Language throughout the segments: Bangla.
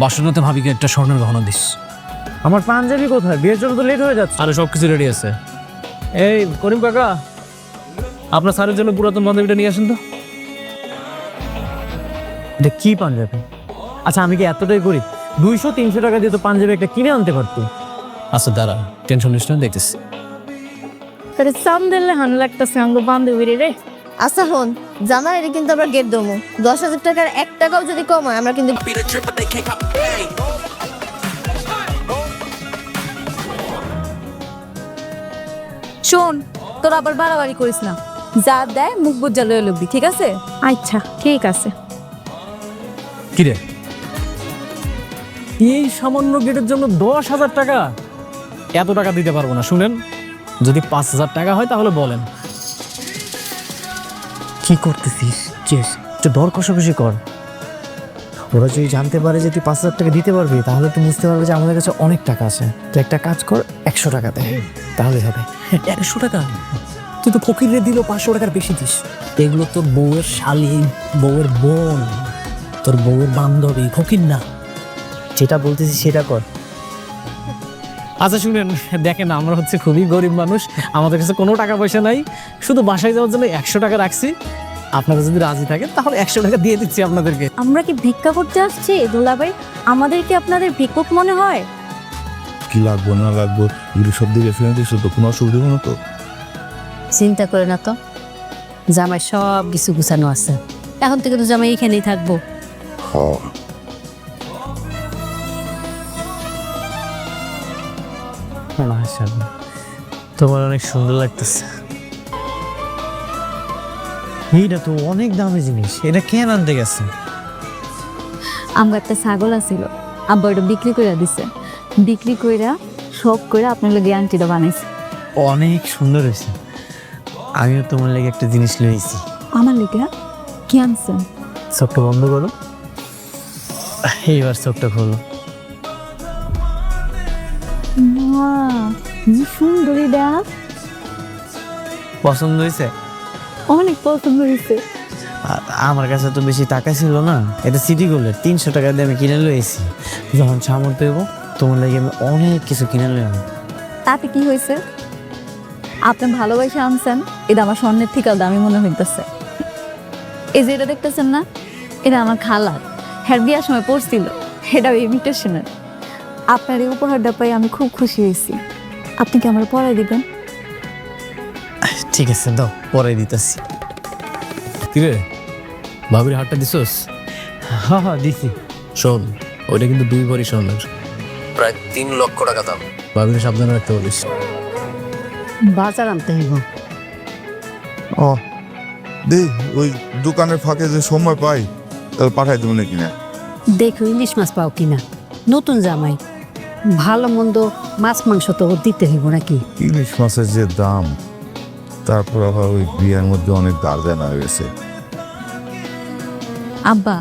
বাসনাতে ভাবিকে একটা স্বর্ণের গহনা দিস। আমার পাঞ্জাবি কোথায়? বিয়ের জন্য তো লেট হয়ে যাচ্ছে। আরে সব কিছু রেডি আছে। এই করিম কাকা, আপনার স্যারের জন্য পুরাতন বান্ধবীটা নিয়ে আসেন তো। এটা কি পাঞ্জাবি? আচ্ছা আমি কি এতটাই গরিব? 200-300 টাকা দিয়ে তো পাঞ্জাবি একটা কিনে আনতে পারতো। আচ্ছা দাঁড়া, টেনশন নিস না, দেখতেছি। তাহলে সাম দিলে হান লাগতেছে আঙ্গ বান্ধবী রে। আচ্ছা হন, জামাই এটা কিন্তু আমরা গেট দেবো। 10,000 টাকার 1 টাকাও যদি কম হয় আমরা কিন্তু শোন, তোর আবার বাড়াবাড়ি করিস না। যা দেয় মুখ বুঝা লয়ে লবি, ঠিক আছে? আচ্ছা ঠিক আছে। কিরে, এই সামান্য গেটের জন্য 10,000 টাকা? এত টাকা দিতে পারবো না। শুনেন, যদি 5,000 টাকা হয় তাহলে বলেন। কি করতেছিস? চেস একটু দর কষাকষি কর। ওরা যদি জানতে পারে যে তুই 5,000 টাকা দিতে পারবি, তাহলে তুই বুঝতে পারবে যে আমাদের কাছে অনেক টাকা আছে। তুই একটা কাজ কর, 100 টাকা দে, তাহলে হবে। 100 টাকা? তুই তো ফকিরে দিল 500 টাকার বেশি দিস। এগুলো তোর বউয়ের শালী, বউয়ের বোন, তোর বউয়ের বান্ধবী, ফকির না। যেটা বলতেছি সেটা কর। আচ্ছা শুনেন, দেখেন আমরা হচ্ছে খুবই গরিব মানুষ, আমাদের কাছে কোনো টাকা পয়সা নাই, শুধু বাসায় যাওয়ার জন্য 100 টাকা রাখছি। আপনারা যদি রাজি থাকেন তাহলে 100 টাকা দিয়ে দিচ্ছি আপনাদেরকে। আমরা কি ভিক্ষা করতে আসছি দুলাভাই? আমাদের কি আপনাদের ভিক্ষুক মনে হয়? কি লাগবো না লাগবো এগুলো সব দিকে ফেলে দিস তো, কোনো অসুবিধা হবে না তো? চিন্তা করে না তো, জামাই সব কিছু গুছানো আছে। এখন থেকে তো জামাই এখানেই থাকবো। মাশাআল্লাহ, তোমার অনেক সুন্দর লাগতেছে। এইটা তো অনেক দামি জিনিস, এটা কেন আনতে গেছে? আমার একটা ছাগল আছিল, আব্বা ওটা বিক্রি করে দিছে। বিক্রি কইরা শখ করে আপনার লাগে আংটিটা বানাইছে। অনেক সুন্দর হয়েছে। আমিও তোমার লেগে একটা জিনিস লইছি। আমার লেগে কি আনছেন? চোখটা বন্ধ করো, এইবার চোখটা খোলো। মা, কি সুন্দরী দেখ। পছন্দ হয়েছে? অনেক পছন্দ হয়েছে। আমার কাছে তো বেশি টাকা ছিল না, এটা সিটি গোল্ডের 300 টাকা দিয়ে আমি কিনে লইছি। যখন সামর্থ্য দেবো তোমার লাগে আমি অনেক কিছু কিনে লইলাম। তাতে কি হয়েছে? আপনি ভালোবাসে আনছেন, এটা আমার স্বর্ণের থেকে দামি মনে হইতেছে। এই যে এটা দেখতেছেন না, এটা আমার খালার, হ্যার বিয়ার সময় পড়ছিল। এটা ইমিটেশনের। আপনার এই উপহারটা পাই আমি খুব খুশি হয়েছি। আপনি কি আমার পড়াই দিবেন? ঠিক আছে, দাও, পরে দিতেছি। কিরে, ভাবির হাটটা দিছস? হ্যাঁ হ্যাঁ দিছি। শোন, ওইটা কিন্তু 2 ভরি স্বর্ণের, প্রায় 3 লক্ষ টাকা দাম। ভাবির সাবধানে রাখতে বলিস। বাজার আনতে হইব। ও দে, ওই দোকানের ফাঁকে যে সময় পাই তাহলে পাঠাই দেবো নাকি না? দেখো ইলিশ মাছ পাও কিনা। নতুন জামাই, ভালো মন্দ মাছ মাংস তো ওর দিতে হইব নাকি? ইলিশ মাছের যে দাম, তারপর আবার ওই বিয়ের মধ্যে অনেক গার্জেন হয়ে গেছে। আব্বা,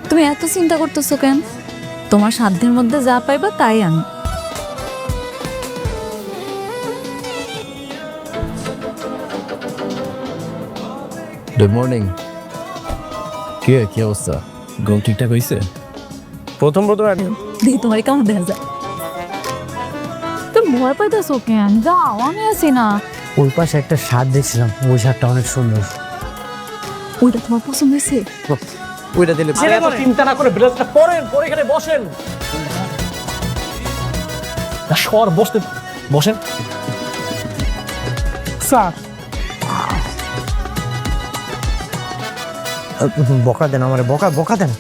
তুমি এত চিন্তা করতেছো কেন? তোমার সাধ্যের মধ্যে যা পাইবা তাই আন। Good morning. কি অবস্থা? ঘুম ঠিকঠাক হয়েছে? প্রথম দেখি তোমার কেমন দেখা যায়। তুমি ভয় পাইতেছো কেন? যাও, আমি আছি না। ওই পাশে একটা শার্ট দেখছিলাম, ওই শার্টটা অনেক সুন্দর। ওইটা তোমার পছন্দ হয়েছে? ওইটা দিলে চিন্তা না করে ব্রেসটা পরেন, পরে এখানে বসেন। সর, বসতে বসেন। স্যার বকা দেন, আমার বকা দেন।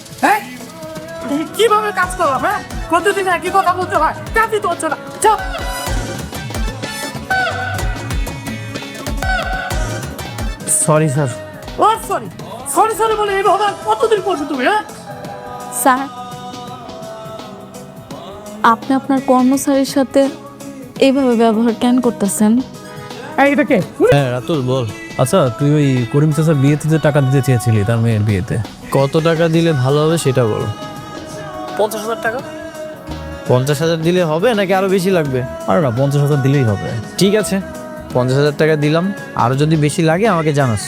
কিভাবে কাজ করো? হ্যাঁ, প্রতিদিন একই কথা বলতে হয়, কাজই তো হচ্ছে না। যাও। Sorry sir. ও সরি সরি সরি বলে এইভাবে আর কতদিন করবে তুমি? হ্যাঁ, স্যার, আপনি আপনার কর্মচারীর সাথে এইভাবে ব্যবহার কেন করতেছেন? এইটা কে? হ্যাঁ রাতুল, বল। আচ্ছা, তুই ওই করিম চাচার বিয়েতে যে টাকা দিতে চেয়েছিলি তার মেয়ের বিয়েতে, কত টাকা দিলে ভালো হবে সেটা বলো। 50,000 টাকা। 50,000 দিলে হবে নাকি আরো বেশি লাগবে? আর না, 50,000 দিলেই হবে। ঠিক আছে, 50,000 টাকা দিলাম, আরো যদি বেশি লাগে আমাকে জানাস।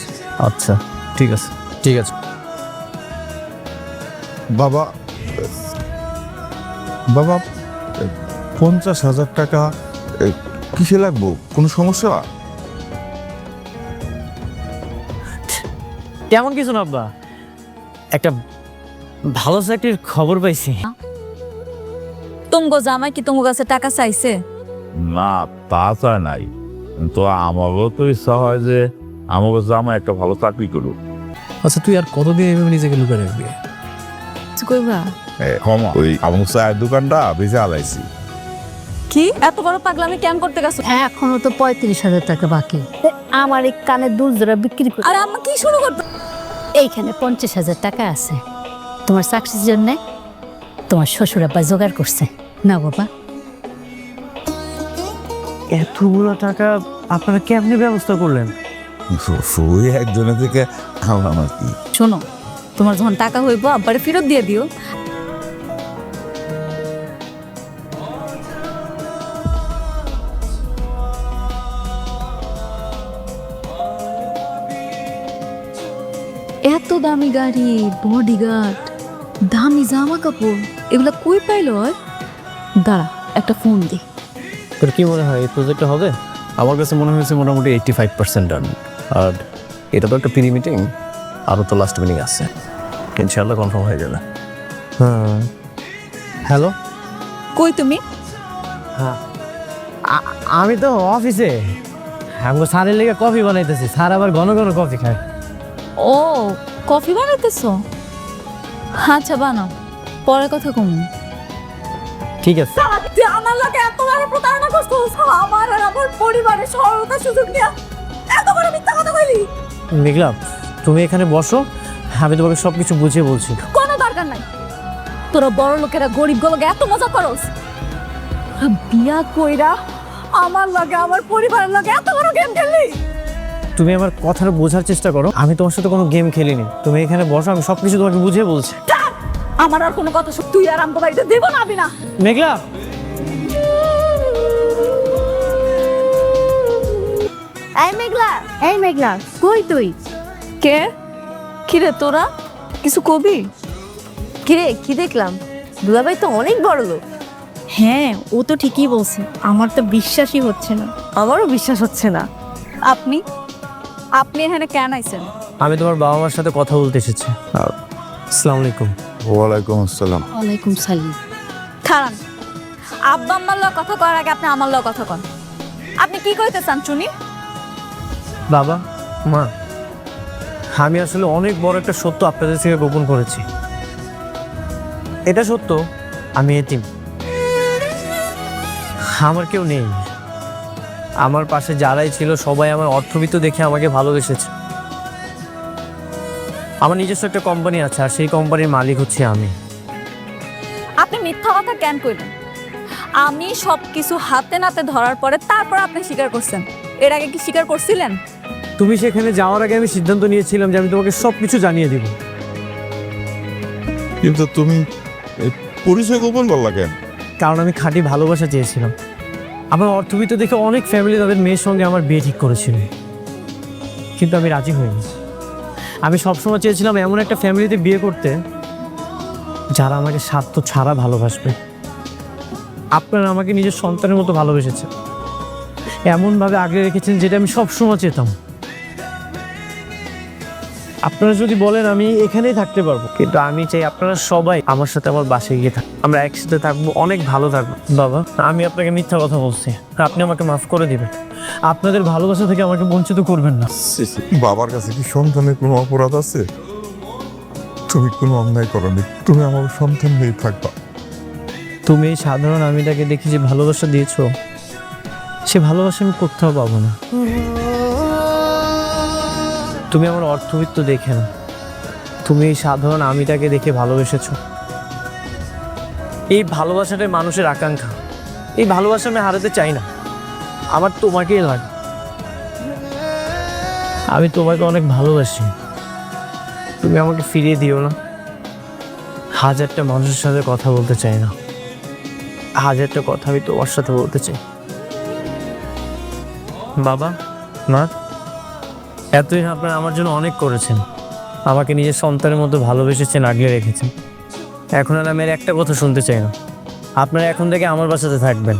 আচ্ছা ঠিক আছে। ঠিক আছে। বাবা, বাবা 50,000 টাকা কিসে লাগবো? কোনো সমস্যা? তেমন কিছু না আব্বা, একটা ভালো চাকরির খবর পাইছি। তুমগো জামাই কি তোমার কাছে টাকা চাইছে? না, তা চায় নাই, তো আমারও তো ইচ্ছা হয় যে আমাকে জামা একটা ভালো চাকরি করুক। আচ্ছা তুই আর কতদিন এভাবে নিজেকে লুকিয়ে রাখবি? কইবা ক্ষমা, ওই আমার চায়ের দোকানটা বেঁচে আলাইছি। কি এত বড় পাগলামি কেন করতে গেছো? এখনো তো 35,000 টাকা বাকি। আমার এই কানের দুল জোড়া বিক্রি করে আর আম্মা কি শুরু করতে? এইখানে 50,000 টাকা আছে তোমার চাকরির জন্য, তোমার শ্বশুর আব্বা জোগাড় করছে। না বাবা, এতগুলো টাকা আপনারা কেমনি ব্যবস্থা করলেন? ওই একজনের থেকে আনলাম আর কি। শোনো, তোমার যখন টাকা হইব আব্বারে ফেরত দিয়ে দিও। এত দামি গাড়ি, বডিগার্ড, দামি জামা কাপড়, এগুলা কই পাইলো? দাঁড়া, একটা ফোন দি। তোর কি মনে হয় এই প্রজেক্টটা হবে? আমার কাছে মনে হয়েছে মোটামুটি 85% ডান। আর এটা তো একটা প্রি মিটিং, আরও তো লাস্ট মিটিং আছে, ইনশাআল্লাহ কনফার্ম হয়ে যাবে। হ্যাঁ, হ্যালো। কই তুমি? আমি তো অফিসে, আমাকে স্যারের লেগে কফি বানাইতেছি। স্যার আবার ঘন ঘন কফি খায়। ও, কফি বানাইতেছো? আচ্ছা বানাও, পরে কথা কম। ঠিক আছে। তুই আমার লোকে এত বড় প্রতারণা করছিস, আমার আর আমার পরিবারের সরলতার সুযোগ নিয়ে এত বড় মিথ্যা কথা কইলি। মেঘলা, তুমি এখানে বসো, আমি তোমাকে সবকিছু বুঝিয়ে বলছি। কোনো দরকার নাই, তোরা বড় লোকেরা গরিব গুলোকে এত মজা করস। বিয়া কইরা আমার লাগে, আমার পরিবারের লাগে এত বড় গেম খেললি। তুমি আমার কথাটা বোঝার চেষ্টা করো, আমি তোমার সাথে কোনো গেম খেলিনি। তুমি এখানে বসো, আমি সবকিছু তোমাকে বুঝিয়ে বলছি। আমার আর কোনো কথা শুন, তুই আর আমগো বাড়িতে দেব না আমি না। মেঘলা, এই মেঘলা কই তুই? কে? কিরে তোরা কিছু কবি? কিরে কি দেখলাম? দুলাভাই তো অনেক বড় লোক। হ্যাঁ, ও তো ঠিকই বলছে, আমার তো বিশ্বাসই হচ্ছে না। আমারও বিশ্বাস হচ্ছে না। আপনি আপনি এখানে কেন আইছেন? আমি তোমার বাবা মার সাথে কথা বলতে এসেছি। আসসালামু আলাইকুম। ওয়ালাইকুম আসসালাম। ওয়ালাইকুম সালাম। খারান, আব্বা আম্মার লগে কথা করার আগে আপনি আমার লগে কথা কন। আপনি কি কইতে চান চুনি? বাবা মা, আমি আসলে অনেক বড় একটা সত্য আপনাদের থেকে গোপন করেছি। এটা সত্য, আমি এতিম, আমার কেউ নেই। আমার পাশে যারাই ছিল সবাই আমার অর্থবিত্ত দেখে আমাকে ভালোবেসেছে। আমার নিজস্ব একটা কোম্পানি আছে, আর সেই কোম্পানির মালিক হচ্ছে আমি। আপনি মিথ্যা কথা কেন কইলেন? আমি সবকিছু হাতে নাতে ধরার পরে তারপর আপনি স্বীকার করছেন। এর আগে কি স্বীকার করছিলেন? তুমি সেখানে যাওয়ার আগে আমি সিদ্ধান্ত নিয়েছিলাম যে আমি তোমাকে সবকিছু জানিয়ে দিব। কিন্তু তুমি এই পরিচয় গোপন করলা কেন? কারণ আমি খাঁটি ভালোবাসা চেয়েছিলাম। আমার অর্থবিত্ত দেখে অনেক ফ্যামিলি তাদের মেয়ের সঙ্গে আমার বিয়ে ঠিক করেছিল, কিন্তু আমি রাজি হইনি। আমি সবসময় চেয়েছিলাম এমন একটা ফ্যামিলিতে বিয়ে করতে যারা আমাকে স্বার্থ ছাড়া ভালোবাসবে। আপনারা আমাকে নিজের সন্তানের মতো ভালোবেসেছেন, এমনভাবে আগলে রেখেছেন যেটা আমি সবসময় চেতাম। আপনারা যদি বলেন আমি এখানেই থাকতে পারবো, কিন্তু আমি চাই আপনারা সবাই আমার সাথে আমার বাসায় গিয়ে থাকবেন। আমরা একসাথে থাকবো, অনেক ভালো থাকবো। বাবা, আমি আপনাকে মিথ্যা কথা বলছি, আপনি আমাকে মাফ করে দিবেন। আপনাদের ভালোবাসা থেকে আমাকে বঞ্চিত করবেন না। বাবার কাছে কি সন্তানের কোনো অপরাধ আছে? তুমি কোনো অন্যায় করনি, তুমি আমার সন্তান নিয়ে থাকবা। তুমি এই সাধারণ আমিটাকে দেখি যে ভালোবাসা দিয়েছো, সে ভালোবাসা আমি কোথাও পাবো না। তুমি আমার অর্থবিত্ত দেখে না, তুমি এই সাধারণ আমিটাকে দেখে ভালোবেসেছো। এই ভালোবাসাটাই মানুষের আকাঙ্ক্ষা। এই ভালোবাসা আমি হারাতে চাই না, আমার তোমাকেই লাগে। আমি তোমাকে অনেক ভালোবাসি, তুমি আমাকে ফিরিয়ে দিও না। হাজারটা মানুষের সাথে কথা বলতে চাই না, হাজারটা কথা আমি তোমার সাথে বলতে চাই। বাবা মা, এতদিন আপনারা আমার জন্য অনেক করেছেন, আমাকে নিজের সন্তানের মতো ভালোবেসেছেন, আগলে রেখেছেন। এখন আর আমি আর একটা কথা শুনতে চাই না। আপনারা এখন থেকে আমার বাসাতে থাকবেন।